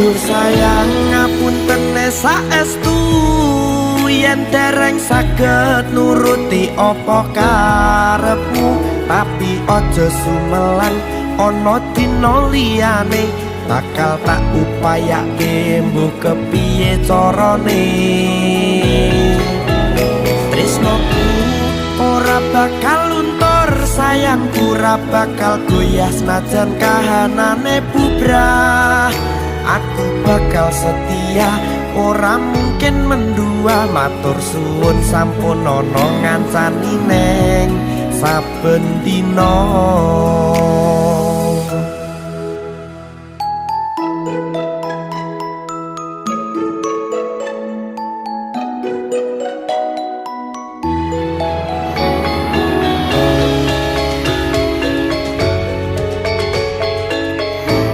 Dur sayang ngapunten saestu yen dereng saged nuruti apa karepmu, tapi aja sumelan ana dina liyane bakal tak upayake mbok kepiye carane. Tresnoku ora bakal luntur, sayangku ora bakal goyah senajan kahanane bubrah. Aku bakal setia, ora mungkin mendua. Matur suwun sampun ana ngancani neng saben dina.